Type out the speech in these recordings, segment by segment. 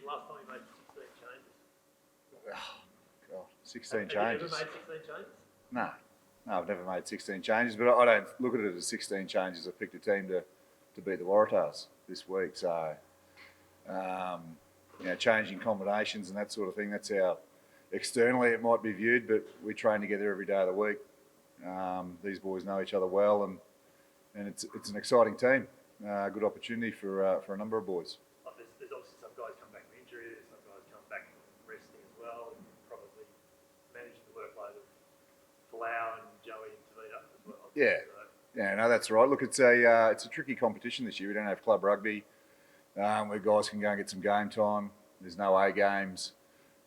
last time you made 16 changes? Oh, God, 16 Have changes. you ever made 16 changes? No, I've never made 16 changes, but I don't look at it as 16 changes. I picked a team to beat the Waratahs this week, so changing combinations and that sort of thing. That's how externally it might be viewed, but we train together every day of the week. These boys know each other well, and it's an exciting team. Good opportunity for a number of boys. There's obviously some guys come back from injury, some guys come back from resting as well, and probably managing the workload of Falau and Joey and Tavita as well. Yeah, no, that's right. Look, it's a tricky competition this year. We don't have club rugby where guys can go and get some game time. There's no A games,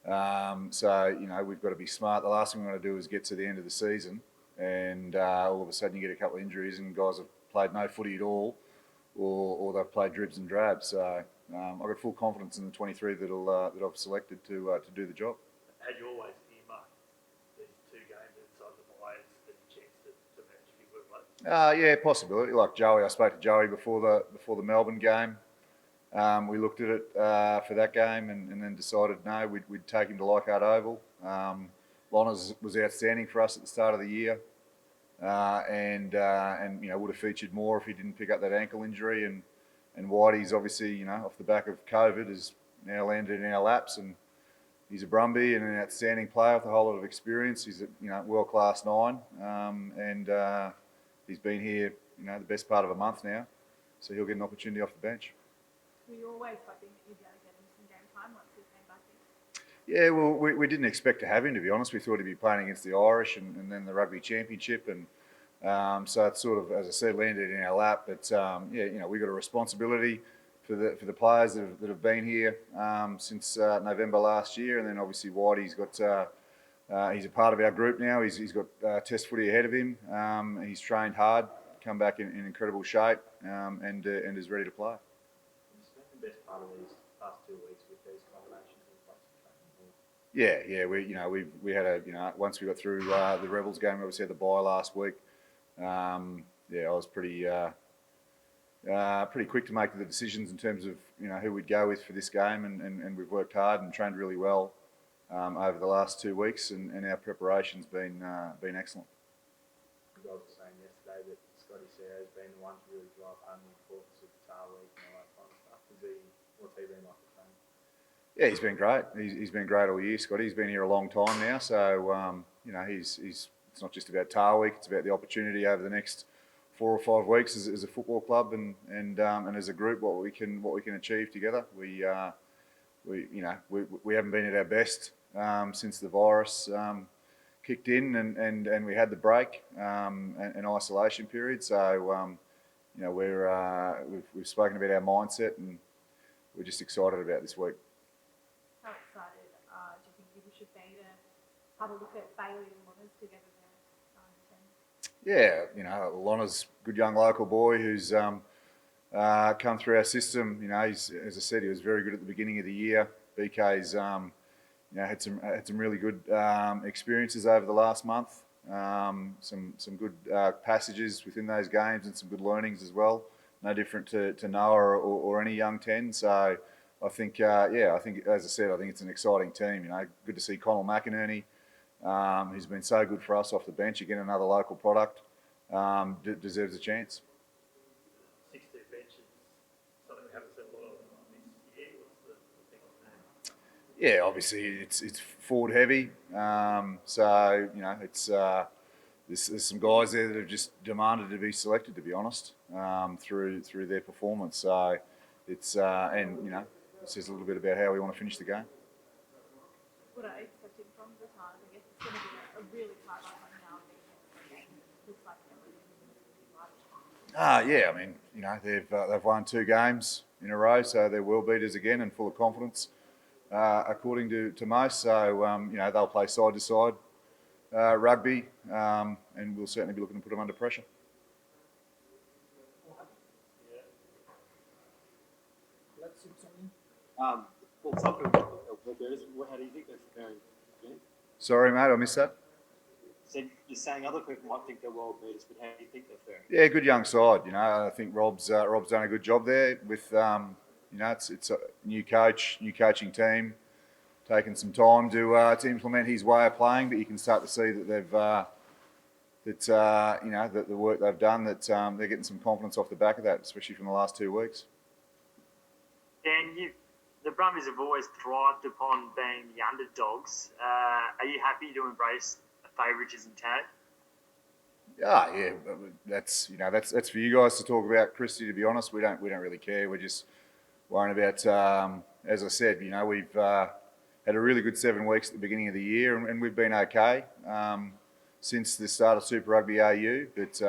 so we've got to be smart. The last thing we want to do is get to the end of the season and all of a sudden you get a couple of injuries and guys have played no footy at all, or they've played dribs and drabs. So I've got full confidence in the 23 that I've selected to do the job. Had you always earmarked these two games inside the bye as a chance to manage a few workloads? Yeah, possibility. Like Joey, I spoke to Joey before the Melbourne game. We looked at it for that game and then decided no, we'd take him to Leichhardt Oval. Lonners was outstanding for us at the start of the year, and would have featured more if he didn't pick up that ankle injury. And Whitey's obviously off the back of COVID has now landed in our laps, and he's a Brumbie and an outstanding player with a whole lot of experience. He's a world-class 9, and he's been here the best part of a month now, so he'll get an opportunity off the bench. Were you always hoping that you'd be able to get him some game time once he came back in? Yeah, well, we didn't expect to have him, to be honest. We thought he'd be playing against the Irish and then the Rugby Championship, and so it's sort of, as I said, landed in our lap. But we've got a responsibility for the players that have been here since November last year, and then obviously Whitey's got he's a part of our group now. He's got test footy ahead of him. He's trained hard, come back in incredible shape, and is ready to play. The best part of these past 2 weeks with these combinations in place? We had once we got through the Rebels game, we obviously had the bye last week. I was pretty quick to make the decisions in terms of who we'd go with for this game, and we've worked hard and trained really well over the last 2 weeks, and our preparation's been excellent. You guys were saying yesterday that Scotty Sarah has been the one to really drive home the importance of Tar Week and all that kind of stuff. What's he been like at training? Yeah, he's been great. He's been great all year, Scotty. He's been here a long time now, so it's not just about Tar Week. It's about the opportunity over the next 4 or 5 weeks as a football club and as a group what we can achieve together. We haven't been at our best since the virus kicked in and we had the break and isolation period. So we've spoken about our mindset, and we're just excited about this week. How excited do you think people should be to have a look at Bailey and Lonners together there? Yeah, Lonna's a good young local boy who's come through our system. He's, as I said, he was very good at the beginning of the year. BK's had some really good experiences over the last month. Some good passages within those games and some good learnings as well. No different to Noah or any young 10. So I think, as I said, I think it's an exciting team. Good to see Connell McInerney, who's been so good for us off the bench. Again, another local product, deserves a chance. 6-2 bench is something we haven't seen a lot of this year. What's the thing on that? Yeah, obviously it's forward heavy. There's some guys there that have just demanded to be selected, to be honest, through their performance. So it says a little bit about how we want to finish the game. What are you expecting from the Waratahs? I guess it's going to be a really tight one now. Looks like they've won 2 games in a row, so they're world beaters again and full of confidence, according to most. So they'll play side to side rugby, and we'll certainly be looking to put them under pressure. Let's see something. What's up with how do you think they're faring? Sorry, mate, I missed that. So you're saying other people might think they're world beaters, but how do you think they're faring? Yeah, good young side. I think Rob's done a good job there with it's a new coach, new coaching team, taking some time to implement his way of playing, but you can start to see that they've that the work they've done, that they're getting some confidence off the back of that, especially from the last 2 weeks. Dan, the Brumbies have always thrived upon being the underdogs. Are you happy to embrace a favouritism tag? Yeah, but that's for you guys to talk about, Christy. To be honest, we don't really care. We're just worrying about, as I said, we've had a really good 7 weeks at the beginning of the year, and we've been okay since the start of Super Rugby AU. But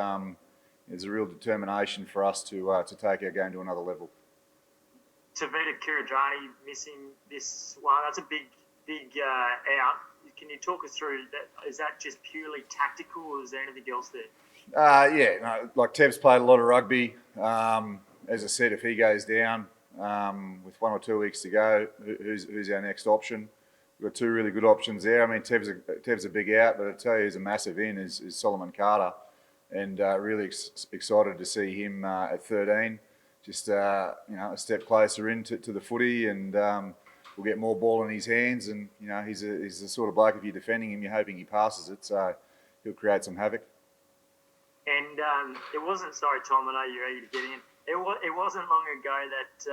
there's a real determination for us to take our game to another level. Tavita Kiridrani missing this one. That's a big out. Can you talk us through that? Is that just purely tactical, or is there anything else there? Like Tev's played a lot of rugby. As I said, if he goes down with 1 or 2 weeks to go, who's our next option? We've got 2 really good options there. I mean, Tev's a big out, but I tell you, who's a massive in is Solomon Carter, and really excited to see him at 13. Just a step closer into the footy, and we'll get more ball in his hands. And he's the sort of bloke, if you're defending him, you're hoping he passes it, so he'll create some havoc. And it wasn't, sorry Tom, I know you're eager to get in. It wasn't long ago that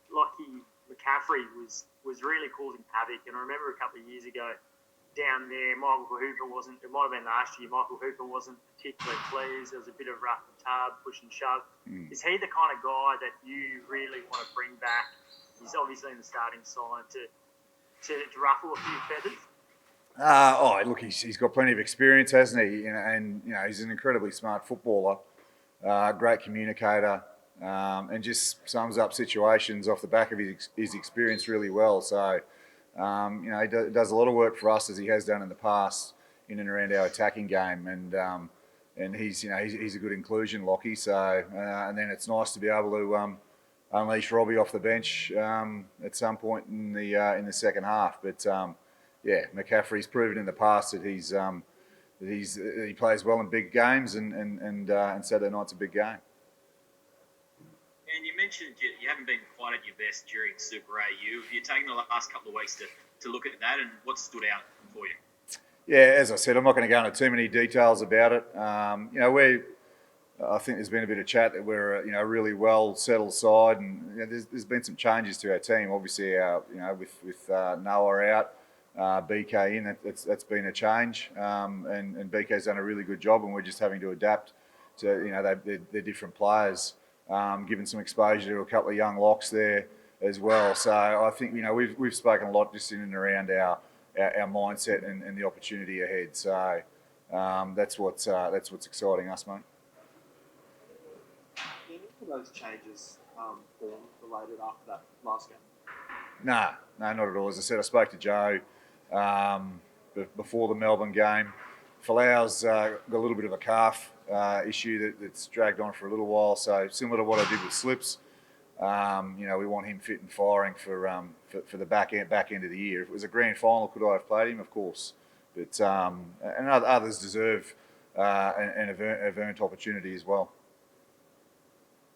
Lockie McCaffrey was really causing havoc. And I remember a couple of years ago down there, Michael Hooper wasn't. It might have been last year. Michael Hooper wasn't particularly pleased. There was a bit of rough and tub, push and shove. Is he the kind of guy that you really want to bring back? He's obviously in the starting side to ruffle a few feathers. Look, he's got plenty of experience, hasn't he? And he's an incredibly smart footballer, great communicator, and just sums up situations off the back of his experience really well. So, he does a lot of work for us, as he has done in the past, in and around our attacking game, and he's a good inclusion, Lockie. So, and then it's nice to be able to unleash Robbie off the bench at some point in the second half. But McCaffrey's proven in the past that he plays well in big games, and Saturday night's a big game. And you mentioned you haven't been quite at your best during Super AU. Have you taken the last couple of weeks to look at that, and what stood out for you? Yeah, as I said, I'm not going to go into too many details about it. I think there's been a bit of chat that we're a really well settled side, and there's been some changes to our team. Obviously, with Noah out, BK in, that's been a change, and BK's done a really good job, and we're just having to adapt to they're different players. Given some exposure to a couple of young locks there as well. So I think we've spoken a lot just in and around our mindset and the opportunity ahead. So that's what's exciting us, mate. Any of those changes form related after that last game? No, not at all. As I said, I spoke to Joe before the Melbourne game. Folau's got a little bit of a calf issue that's dragged on for a little while. So similar to what I did with Slips, we want him fit and firing for the back end of the year. If it was a grand final, could I have played him? Of course. But and others deserve and have earned opportunity as well.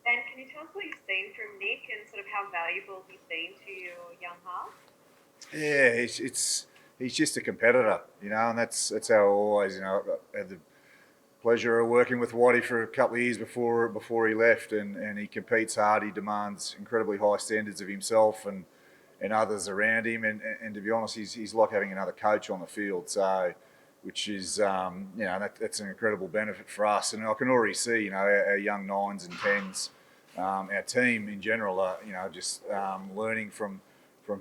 And can you tell us what you've seen from Nic and sort of how valuable he's been to your young half? Yeah, he's just a competitor, and that's how I always, I had the pleasure of working with Whitey for a couple of years before he left, and he competes hard. He demands incredibly high standards of himself and others around him, and to be honest, he's like having another coach on the field. So, which is that's an incredible benefit for us, and I can already see our young 9s and 10s, our team in general are just learning from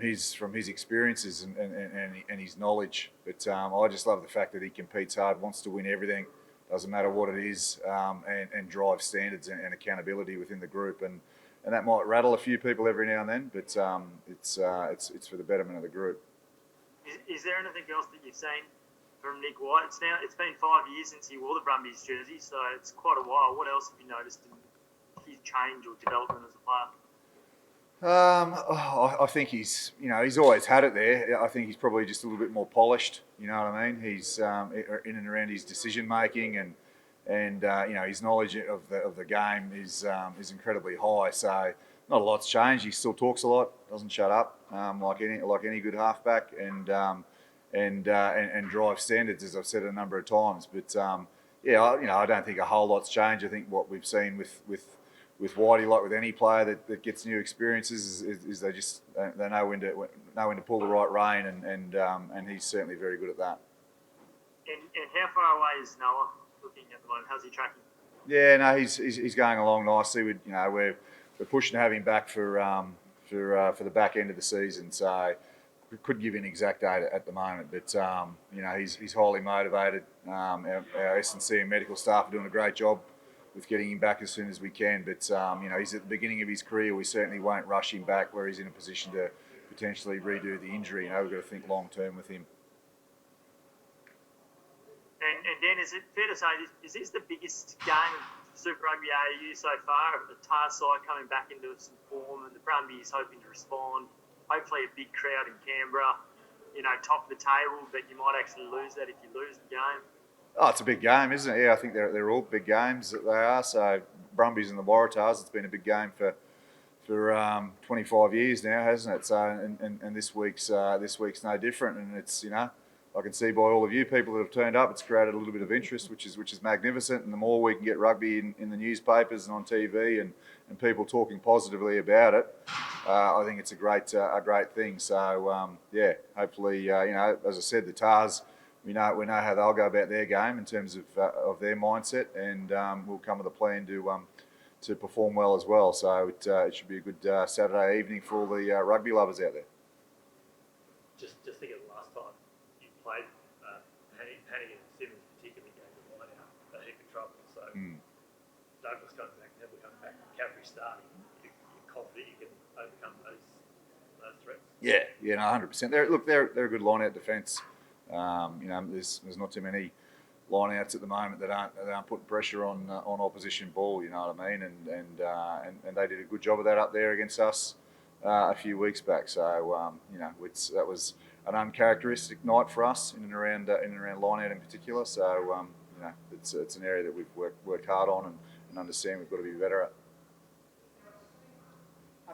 his experiences and his knowledge. But I just love the fact that he competes hard, wants to win everything, doesn't matter what it is, and drives standards and accountability within the group. And that might rattle a few people every now and then, but it's for the betterment of the group. Is there anything else that you've seen from Nic White? It's been 5 years since he wore the Brumbies jersey, so it's quite a while. What else have you noticed in his change or development as a player? I think he's always had it there. I think he's probably just a little bit more polished. You know what I mean? He's in and around his decision making and his knowledge of the game is incredibly high. So Not a lot's changed. He still talks a lot, doesn't shut up, like any good halfback, and drive standards, as I've said a number of times. But I don't think a whole lot's changed. I think what we've seen with Whitey, like with any player that gets new experiences, is they know when to pull the right rein, and he's certainly very good at that. And how far away is Noah looking at the moment? How's he tracking? Yeah, no, he's going along nicely. We're pushing to have him back for the back end of the season. So we couldn't give you an exact date at the moment, but he's highly motivated. Our S&C and medical staff are doing a great job with getting him back as soon as we can. But he's at the beginning of his career. We certainly won't rush him back where he's in a position to potentially redo the injury. We've got to think long term with him. And Dan, is it fair to say is this the biggest game of Super Rugby AU so far? The Tahs side coming back into some form, and the Brumbies hoping to respond. Hopefully, a big crowd in Canberra. Top of the table, but you might actually lose that if you lose the game. Oh, it's a big game, isn't it? Yeah, I think they're all big games that they are. So Brumbies and the Waratahs, it's been a big game for 25 years now, hasn't it? So and this week's no different. And it's I can see by all of you people that have turned up, it's created a little bit of interest, which is magnificent. And the more we can get rugby in the newspapers and on TV and people talking positively about it, I think it's a great thing. So hopefully, as I said, the Tahs, we know how they'll go about their game in terms of their mindset, and we'll come with a plan to perform well as well. So it should be a good Saturday evening for all the rugby lovers out there. Just think of the last time you played Hannigan and Simmons, particularly gave the line out a heap of trouble. So Douglas comes back, Neville comes back, Caffrey starting. You're confident you can overcome those threats. Yeah, 100%. They're a good line out defence. There's not too many line-outs at the moment that aren't putting pressure on opposition ball. You know what I mean? And they did a good job of that up there against us a few weeks back. So that was an uncharacteristic night for us in and around line-out in particular. So it's an area that we've worked hard on and understand we've got to be better at.